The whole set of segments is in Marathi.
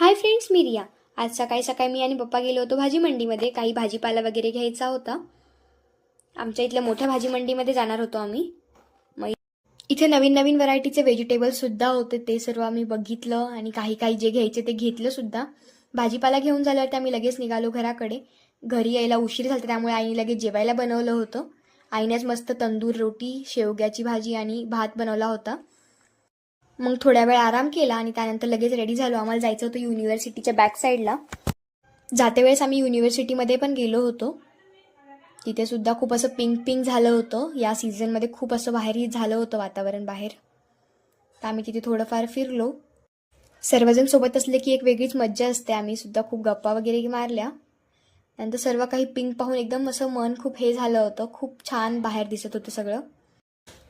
हाय फ्रेंड्स, मी रिया. आज सकाळी सकाळी मी आणि पप्पा गेलो होतो भाजी मंडीमध्ये. काही भाजीपाला वगैरे घ्यायचा होता. आमच्या इथल्या मोठ्या भाजी मंडीमध्ये जाणार होतो आम्ही. मग इथे नवीन नवीन व्हरायटीचे व्हेजिटेबल्ससुद्धा होते. ते सर्व आम्ही बघितलं आणि काही काही जे घ्यायचे ते घेतलं सुद्धा. भाजीपाला घेऊन झाल्यावर आम्ही लगेच निघालो घराकडे. घरी यायला उशीर झाला, त्यामुळे आईने लगेच जेवायला बनवलं होतं. आईनेच मस्त तंदूर रोटी, शेवग्याची भाजी आणि भात बनवला होता. मग थोड्या वेळ आराम केला आणि त्यानंतर लगेच रेडी झालो. आम्हाला जायचं होतं युनिव्हर्सिटीच्या बॅक साईडला. जाते वेळेस आम्ही युनिव्हर्सिटीमध्ये पण गेलो होतो. तिथे सुद्धा खूप असं पिंक पिंक झालं होतं. या सीझनमध्ये खूप असं बाहेरही झालं होतं वातावरण बाहेर. तर आम्ही तिथे थोडंफार फिरलो. सर्वजण सोबत असले की एक वेगळीच मज्जा असते. आम्ही सुद्धा खूप गप्पा वगैरे मारल्या. नंतर सर्व काही पिंक पाहून एकदम असं मन खूप हे झालं होतं. खूप छान बाहेर दिसत होतं सगळं.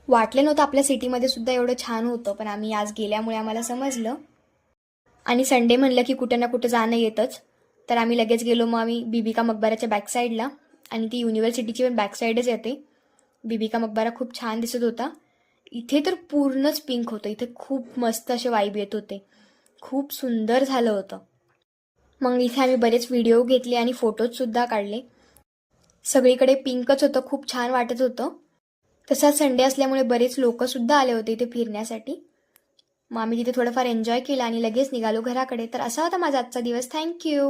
वाटलं नव्हतं आपल्या सिटीमध्ये सुद्धा एवढं छान होतं, पण आम्ही आज गेल्यामुळे आम्हाला समजलं. आणि संडे म्हणलं की कुठं ना कुठं जाणं येतच. तर आम्ही लगेच गेलो. मग आम्ही बीबी का मकबराच्या बॅक साईडला, आणि ती युनिव्हर्सिटीची पण बॅक साईडच येते. बीबी का मकबरा खूप छान दिसत होता. इथे तर पूर्णच पिंक होतं. इथे खूप मस्त असे वाईब येत होते. खूप सुंदर झालं होतं. मग इथे आम्ही बरेच व्हिडिओ घेतले आणि फोटोजसुद्धा काढले. सगळीकडे पिंकच होतं. खूप छान वाटत होतं. तसा संडे असल्यामुळे बरेच लोकंसुद्धा आले होते इथे फिरण्यासाठी. मग आम्ही तिथे थोडंफार एन्जॉय केलं आणि लगेच निघालो घराकडे. तर असा होता माझा आजचा दिवस. थँक्यू.